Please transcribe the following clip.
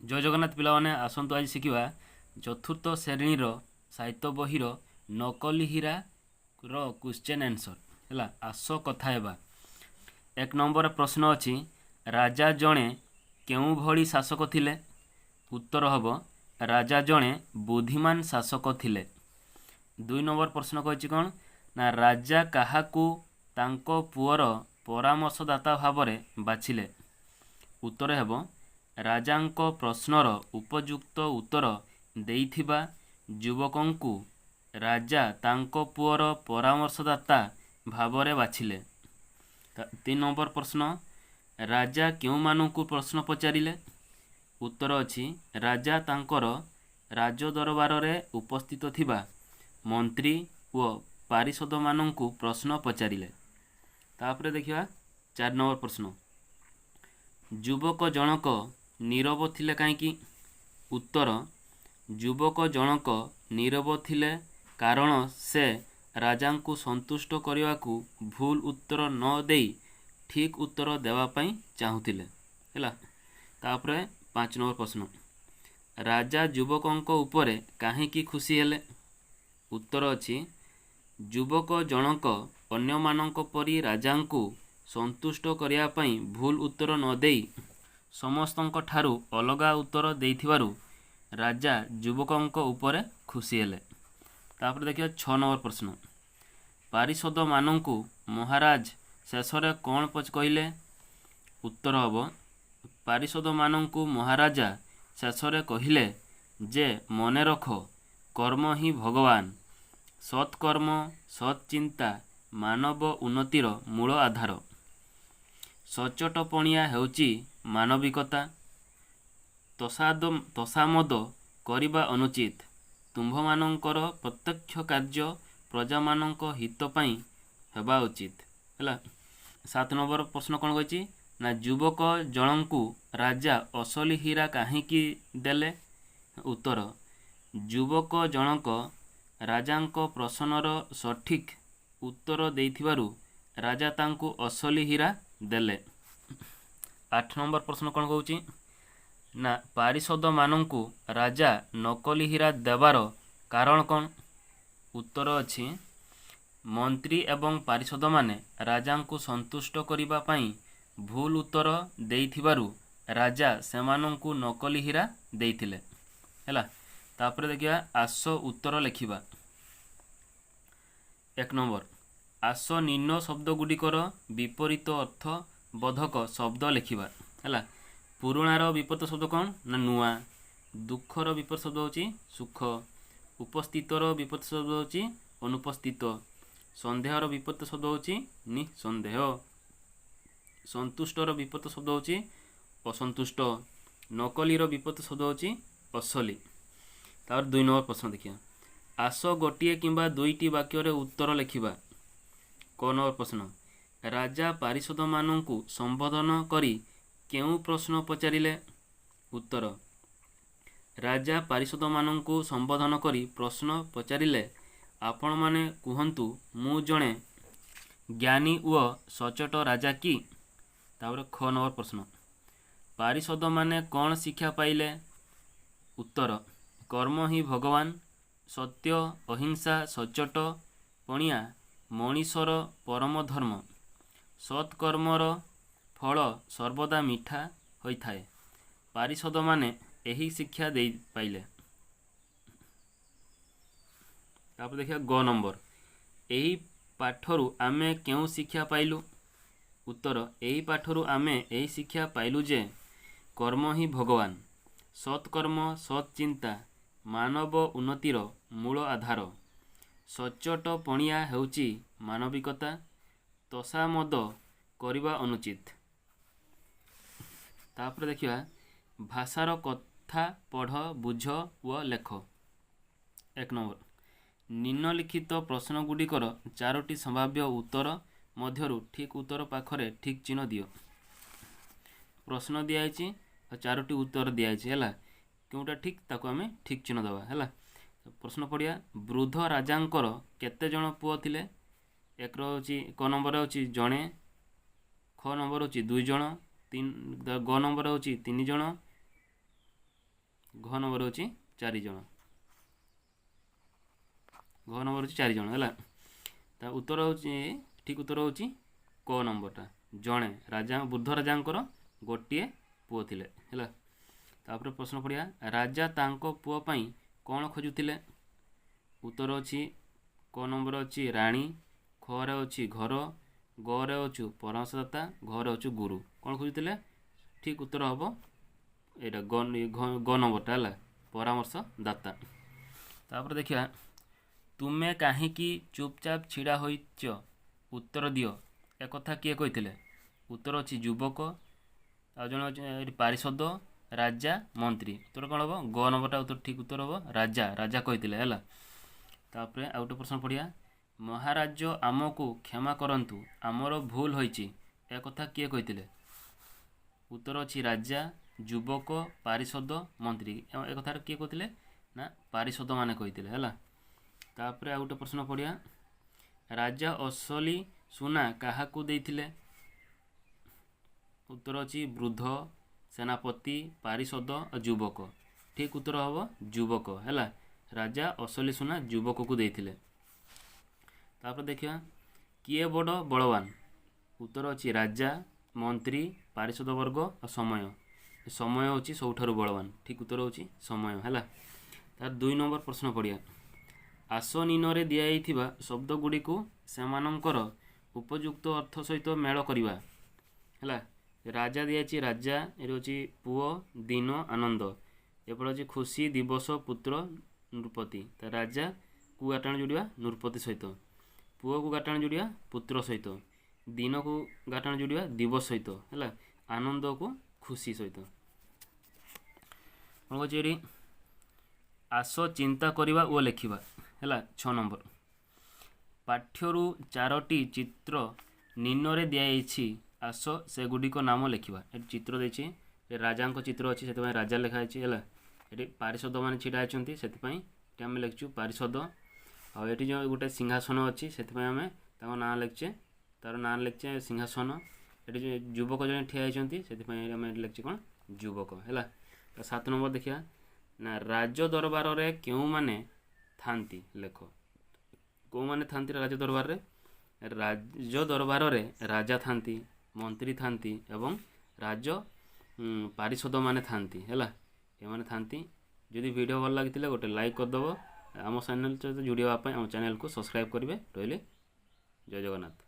जय जगन्नाथ पिलाने आसतु आज शिखा चतुर्थ श्रेणी साहित्य बहीर नकली हीरा क्वेश्चन आंसर है। आस कथा हेबा। एक नंबर प्रश्न अच्छी राजा जड़े केउं भली शासक थिले। उत्तर हम राजा जड़े बुद्धिमान शासक थिले। दुई नंबर प्रश्न कही कौन ना राजा काहाकू तांको पुअर परामर्शदाता भाव बाछिले। उत्तर हेब राजांको प्रश्नर उपयुक्त उत्तर देइथिबा युवकंकु राजा तांको पुअर परामर्शदाता भावरे बाछिले। तीन नंबर प्रश्न राजा केउ मानकु प्रश्न पचारिले। उत्तर अछि राजा तांकर राजदरबार रे उपस्थित थिबा मंत्री व पारिषद मानकु प्रश्न पचारिले। तापरे देखिबा चार नंबर प्रश्न युवक जनक नीरव थिले काईकि। उत्तर युवक जनक नीरव थिले कारण से राजांकु संतुष्ट करने भूल उत्तर न देई ठीक उत्तर देवाई चाहूले है। तापरे पांच नंबर प्रश्न राजा युवक उपरे काहींकि खुशी हेले। उत्तर अछि युवक जनक अन्य मानक परी राजांकु संतुष्ट करने भूल उत्तर न देई समस्तंक ठारू अलगा उत्तर देइथिबारु राजा युवकंक उपरे खुशी हेले। तापर देखिए छः नंबर प्रश्न पारिषद मानंकु महाराज शेषरे कौन पच कहले। उत्तर हम पारिषद मानंकु महाराजा शेषरे कहिले जे मने रख कर्म ही भगवान सत्कर्म सच्चिंता मानव उन्नतिर मूल आधार सचटपणिया हेउची मानविकता तसामद करिबा अनुचित तुम्भमानंकर प्रत्यक्ष कार्य प्रजा मानंक हित पई हेबा उचित है। सात नंबर प्रश्न कौन कही ना युवक जनकु राजा असली हीरा काहींकि देले। उत्तर युवक जनक राजांक प्रश्नर सठिक उत्तर देइथिबारु राजा तांकु असली हीरा देले। आठ नंबर प्रश्न कौन कहूँ ना पारिषद मानंकु राजा नकली हीरा देवार कारण कौन। उत्तर अछि मंत्री एवं पारिषद माने राजांकु संतुष्ट करिबा पई भूल उत्तर देइथिबारु राजा सेमानंकु नकली हीरा देइथिले हैला। तापर देखिया आस उत्तर लिखिबा। एक नंबर आस निम्न शब्द गुड़िकर विपरीत अर्थ बोधक शब्द लिखिबा हैला। पुराणार विपरीत शब्द कौन ना नुआ। दुखर विपरीत शब्द होची सुख। उपस्थितर विपरीत शब्द होची अनुपस्थित। संदेहर विपरीत शब्द होची निसंदेह। संतुष्टर विपरीत शब्द होची असंतुष्ट। नकलीर विपरीत शब्द होची असली। तार दुई नंबर प्रश्न देखिया आस गोटे किंबा दुईटी वाक्य उत्तर लिखिबा। क नंबर प्रश्न राजा पारिषद मानंकु संबोधन करी केउ प्रश्न पचारिले। उत्तर राजा पारिषद मानंकु संबोधन करी प्रश्न पचारिले आपण माने कुहंतु मु जणे ज्ञानी व सचोट राजा कि। तापर ख नंबर प्रश्न पारिषद माने कौन शिक्षा पाइले। उत्तर कर्म ही भगवान सत्य अहिंसा सचोट पणिया मनीषर परम धर्म सत्कर्मर फल सर्वदा मिठा होइथाए। पारिषद माने एही शिक्षा दे पाइले। तापर देखिए ग नंबर एही पाठरू आमे केउ शिक्षा पाइलु। उत्तर एही पाठरू आमे एही शिक्षा पाइलु जे कर्म ही भगवान सत्कर्म सच्चिंता मानव उन्नतिर मूल आधार सचोट पणिया हेउची मानविकता तसामद करिबा अनुचित। तापर देखिया भाषार कथा पढ़ बुझ व लेख। एक नंबर निम्नलिखित प्रश्न गुड़िकर चारोटी संभाव्य उत्तर मध्यरु ठीक उत्तर पाखरे ठीक चिन्ह दियो। प्रश्न दिया चारोटी उत्तर दिया है क्योंटा ठीक ताको आमे ठीक चिन्ह दबा है। प्रश्न पढ़िया वृद्ध राजांकर केते जण पुओ थिले। एक क नंबर होची जणे ख नंबर होची दुई जण ग नंबर होची तीन जण घ नंबर होची 4 जण घ नंबर होची 4 जण हैला ता उत्तर होची ठीक उत्तर होची क नंबरटा जणे राजा बुद्ध राजांकर गोटे पुओ थिले हैला तापर प्रश्न पड़िया राजा तांको पुओ पई कोन खोजुथिले उत्तर होची क नंबर होची रानी ख रे होची घर ग रे होची परामर्शदाता घ रे होची गुरु कोन खोजुथिले ठीक उत्तर हबो एटा ग नंबरटा हैला परामर्शदाता तापर देखिया तुमे काहींकी चुपचाप छिड़ा होइच उत्तर दियो ए कथा किए कहिथिले उत्तर अछि युवक आ जण पारिषद राजा मंत्री उत्तर कौन हम ग नंबरटा उत्तर ठीक उत्तर हम राजा राजा कहिथिले हैला तापर आ गोटे प्रश्न पड़िया महाराज आमको क्षमा करंतु आमर भूल होइची ए कथा किए कहिथिले उत्तर अछि राजा युवक पारिषद मंत्री ए कथा किए कहिथिले ना पारिषद माने कहिथिले हैला तापर आ गोटे प्रश्न पड़िया राजा असली सुना काहाकू देइथिले उत्तर अछि वृद्ध सेनापति पारिषद और युवक ठीक उत्तर हम युवक हैला राजा असली सुना युवक को देइथिले तापर देखिया किए बड़ बलवान उत्तर अछि राजा मंत्री पारिषद वर्ग और समय समय होची सबठारु बलवान ठीक उत्तर होची समय हैला तार 2 नंबर प्रश्न पड़िया आसनिन रे दिया जाइथिबा शब्द गुडी को सेमानंकर उपयुक्त अर्थ सहित मेल करिवा हैला राजा दियाची राजा एरोची पुओ दिन आनंद एपड़ अछि खुशी दिवस पुत्र नृपति त राजा को गाटाण जोड़िया नृपति सहित पुओ को गाटाण जोड़िया पुत्र सहित दिन को गाटाण जोड़िया दिवस सहित हैला आनंद को खुशी सहित कोन कहछि आस चिंता करिवा ओ लेखिबा हैला 6 नंबर पाठ्यरु 4टी चित्र निन्नरे दिया जाइछि आस से गुडिको नाम लेखिबा ए चित्र देछि राजा को चित्र अछि सेते राजा लेखा अछि हैला एटी पारिषद माने छिडा आछंती सेते पई एटी हम लेखछु पारिषद आ एटी जो गुटे सिंहासन अछि सेते पई हमें ताको नाम लेखछे तार नाम लेखछे सिंहासन एटी जो युवक जने ठिया आछंती सेते पई हमें लेखछि कोन युवक हैला 7 नंबर देखिया ना राज दरबार रे केउ माने थांती लेख को माने थांती राज दरबार रे राज दरबार रे राजा थांती मंत्री थांती एवं राज पारिषद माने थांती हैला ए माने थांती जदि वीडियो भल लागितिले गोटे लाइक कर दबो आम चैनल सहित जुड़िया आम चैनल को सब्सक्राइब करेंगे रहिले जय जगन्नाथ।